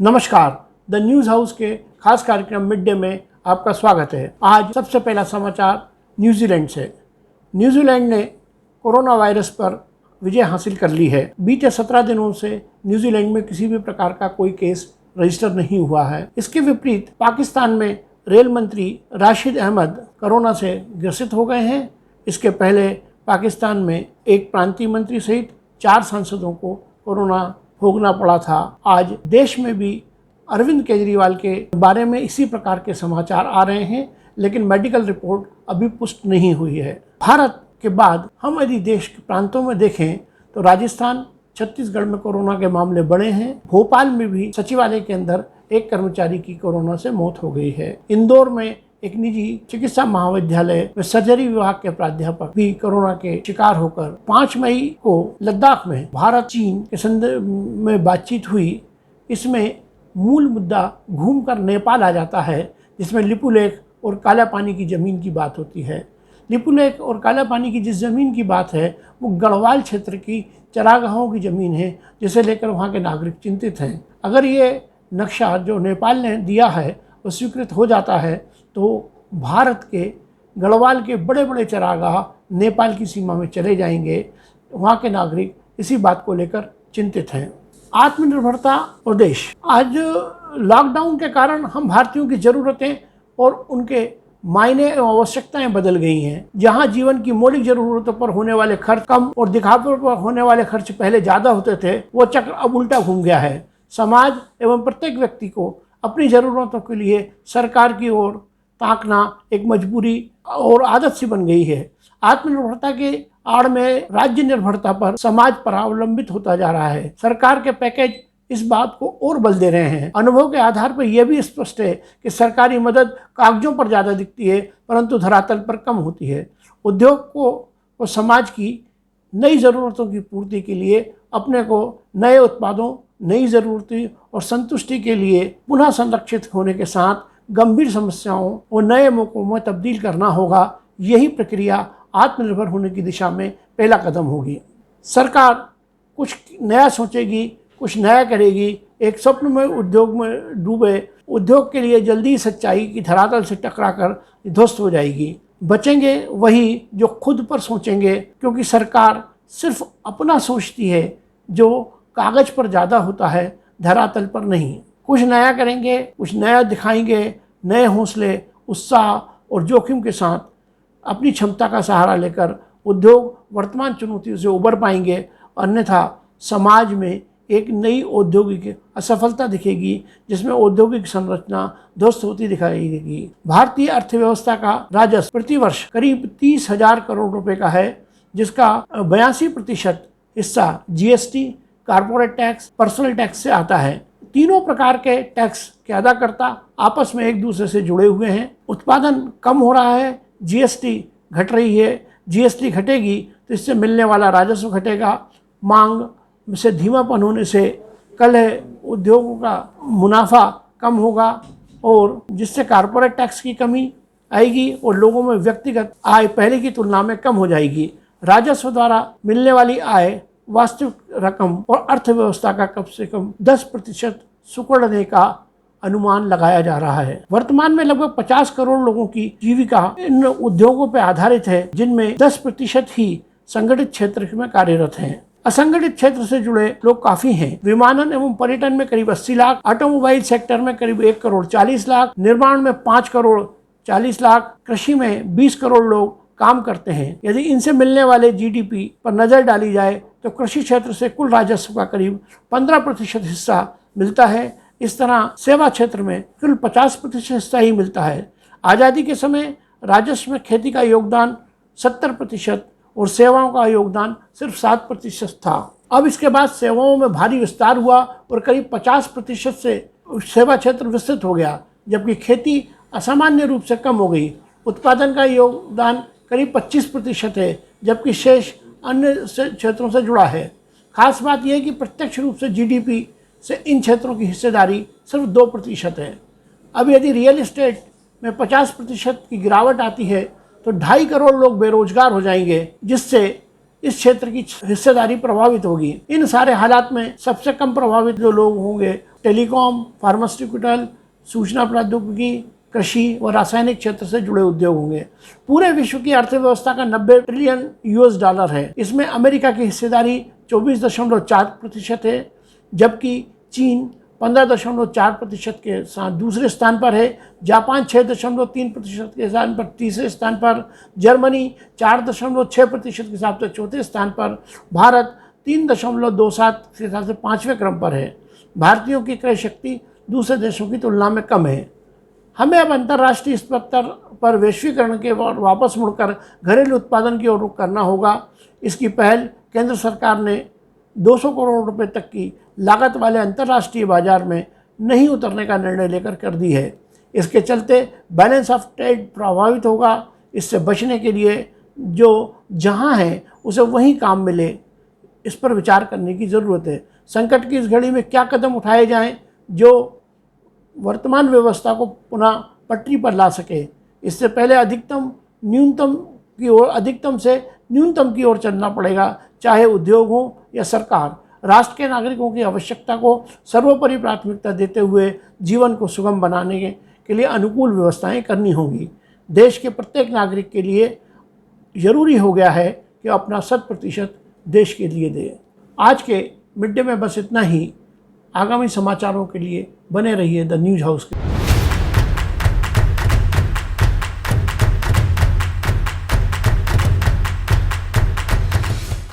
नमस्कार, the news house के खास कार्यक्रम मिड डे में आपका स्वागत है। आज सबसे पहला समाचार न्यूजीलैंड से। न्यूजीलैंड ने कोरोना वायरस पर विजय हासिल कर ली है। बीते 17 दिनों से न्यूजीलैंड में किसी भी प्रकार का कोई केस रजिस्टर नहीं हुआ है। इसके विपरीत पाकिस्तान में रेल मंत्री राशिद अहमद कोरोना से ग्रसित हो गए हैं। इसके पहले पाकिस्तान में एक प्रांतीय मंत्री सहित 4 सांसदों को कोरोना भोगना पड़ा था। आज देश में भी अरविंद केजरीवाल के बारे में इसी प्रकार के समाचार आ रहे हैं, लेकिन मेडिकल रिपोर्ट अभी पुष्ट नहीं हुई है। भारत के बाद हम यदि देश के प्रांतों में देखें तो राजस्थान, छत्तीसगढ़ में कोरोना के मामले बढ़े हैं। भोपाल में भी सचिवालय के अंदर एक कर्मचारी की कोरोना से मौत हो गई है। इंदौर में एक निजी चिकित्सा महाविद्यालय में सर्जरी विभाग के प्राध्यापक भी कोरोना के शिकार होकर 5 मई को लद्दाख में भारत चीन के संदर्भ में बातचीत हुई। इसमें मूल मुद्दा घूमकर नेपाल आ जाता है, जिसमें लिपुलेख और काला पानी की ज़मीन की बात होती है। लिपुलेख और काला पानी की जिस ज़मीन की बात है वो गढ़वाल क्षेत्र की चरागाहों की ज़मीन है, जिसे लेकर वहाँ के नागरिक चिंतित हैं। अगर ये नक्शा जो नेपाल ने दिया है वो स्वीकृत हो जाता है तो भारत के गढ़वाल के बड़े बड़े चरागाह नेपाल की सीमा में चले जाएंगे। वहाँ के नागरिक इसी बात को लेकर चिंतित हैं। आत्मनिर्भरता और देश। आज लॉकडाउन के कारण हम भारतीयों की ज़रूरतें और उनके मायने एवं आवश्यकताएं बदल गई हैं। जहां जीवन की मौलिक ज़रूरतों पर होने वाले खर्च कम और दिखावे पर होने वाले खर्च पहले ज़्यादा होते थे, वो चक्र अब उल्टा घूम गया है। समाज एवं प्रत्येक व्यक्ति को अपनी ज़रूरतों के लिए सरकार की ओर ताकना एक मजबूरी और आदत सी बन गई है। आत्मनिर्भरता के आड़ में राज्य निर्भरता पर समाज पर अवलंबित होता जा रहा है। सरकार के पैकेज इस बात को और बल दे रहे हैं। अनुभव के आधार पर यह भी स्पष्ट है कि सरकारी मदद कागजों पर ज़्यादा दिखती है, परंतु धरातल पर कम होती है। उद्योग को समाज की नई ज़रूरतों की पूर्ति के लिए अपने को नए उत्पादों, नई ज़रूरतें और संतुष्टि के लिए पुनः संरक्षित होने के साथ गंभीर समस्याओं और नए मौक़ों में तब्दील करना होगा। यही प्रक्रिया आत्मनिर्भर होने की दिशा में पहला कदम होगी। सरकार कुछ नया सोचेगी, कुछ नया करेगी। एक स्वप्न में उद्योग में डूबे उद्योग के लिए जल्दी सच्चाई की धरातल से टकराकर ध्वस्त हो जाएगी। बचेंगे वही जो खुद पर सोचेंगे, क्योंकि सरकार सिर्फ अपना सोचती है, जो कागज़ पर ज़्यादा होता है, धरातल पर नहीं। कुछ नया करेंगे, कुछ नया दिखाएंगे, नए हौसले, उत्साह और जोखिम के साथ अपनी क्षमता का सहारा लेकर उद्योग वर्तमान चुनौतियों से उबर पाएंगे। अन्यथा समाज में एक नई औद्योगिक असफलता दिखेगी, जिसमें औद्योगिक संरचना ध्वस्त होती दिखाई देगी। भारतीय अर्थव्यवस्था का राजस्व प्रतिवर्ष करीब 30,000 करोड़ रुपए का है, जिसका 82% हिस्सा GST, corporate tax, personal tax से आता है। तीनों प्रकार के टैक्स के अदाकर्ता आपस में एक दूसरे से जुड़े हुए हैं। उत्पादन कम हो रहा है, जीएसटी घट रही है। जीएसटी घटेगी तो इससे मिलने वाला राजस्व घटेगा। मांग से धीमापन होने से कल उद्योगों का मुनाफा कम होगा, और जिससे कारपोरेट टैक्स की कमी आएगी और लोगों में व्यक्तिगत आय पहले की तुलना में कम हो जाएगी। राजस्व द्वारा मिलने वाली आय वास्तविक रकम और अर्थव्यवस्था का कम से कम 10% सुकड़ने का अनुमान लगाया जा रहा है। वर्तमान में लगभग 50 करोड़ लोगों की जीविका इन उद्योगों पर आधारित है, जिनमें 10% ही संगठित क्षेत्र में कार्यरत हैं। असंगठित क्षेत्र से जुड़े लोग काफी हैं। विमानन एवं पर्यटन में करीब 80 लाख, ऑटोमोबाइल सेक्टर में करीब 1 करोड़ 40 लाख, निर्माण में 5 करोड़ 40 लाख, कृषि में 20 करोड़ लोग काम करते हैं। यदि इनसे मिलने वाले जीडीपी पर नजर डाली जाए तो कृषि क्षेत्र से कुल राजस्व का करीब 15% हिस्सा मिलता है। इस तरह सेवा क्षेत्र में कुल 50% हिस्सा ही मिलता है। आज़ादी के समय राजस्व में खेती का योगदान 70% और सेवाओं का योगदान सिर्फ 7% था। अब इसके बाद सेवाओं में भारी विस्तार हुआ और करीब 50% से सेवा क्षेत्र विस्तृत हो गया, जबकि खेती असामान्य रूप से कम हो गई। उत्पादन का योगदान करीब 25% है, जबकि शेष अन्य क्षेत्रों से जुड़ा है। खास बात यह है कि प्रत्यक्ष रूप से जीडीपी से इन क्षेत्रों की हिस्सेदारी सिर्फ 2% है। अब यदि रियल एस्टेट में 50% की गिरावट आती है तो 2.5 करोड़ लोग बेरोजगार हो जाएंगे, जिससे इस क्षेत्र की हिस्सेदारी प्रभावित होगी। इन सारे हालात में सबसे कम प्रभावित जो लोग होंगे, टेलीकॉम, फार्मास्यूटिकल, सूचना प्रौद्योगिकी, कृषि व रासायनिक क्षेत्र से जुड़े उद्योग होंगे। पूरे विश्व की अर्थव्यवस्था का 90 ट्रिलियन यूएस डॉलर है। इसमें अमेरिका की हिस्सेदारी 24.4% है, जबकि चीन 15.4% के साथ दूसरे स्थान पर है। जापान 6.3% के स्थान पर तीसरे स्थान पर, जर्मनी 4.6% के हिसाब से चौथे स्थान पर, भारत 3.27 के हिसाब से 5वें क्रम पर है। भारतीयों की क्रय शक्ति दूसरे देशों की तुलना में कम है। हमें अब अंतर्राष्ट्रीय स्तर पर वैश्वीकरण के वापस मुड़कर घरेलू उत्पादन की ओर रुख करना होगा। इसकी पहल केंद्र सरकार ने 200 करोड़ रुपए तक की लागत वाले अंतर्राष्ट्रीय बाजार में नहीं उतरने का निर्णय लेकर कर दी है। इसके चलते बैलेंस ऑफ ट्रेड प्रभावित होगा। इससे बचने के लिए जो जहां है उसे वहीं काम मिले, इस पर विचार करने की ज़रूरत है। संकट की इस घड़ी में क्या कदम उठाए जाएं जो वर्तमान व्यवस्था को पुनः पटरी पर ला सके। इससे पहले अधिकतम से न्यूनतम की ओर चलना पड़ेगा, चाहे उद्योग हो या सरकार। राष्ट्र के नागरिकों की आवश्यकता को सर्वोपरि प्राथमिकता देते हुए जीवन को सुगम बनाने के लिए अनुकूल व्यवस्थाएं करनी होंगी। देश के प्रत्येक नागरिक के लिए ज़रूरी हो गया है कि अपना 100% देश के लिए दे। आज के मिड डे में बस इतना ही। आगामी समाचारों के लिए बने रहिए द न्यूज़ हाउस के।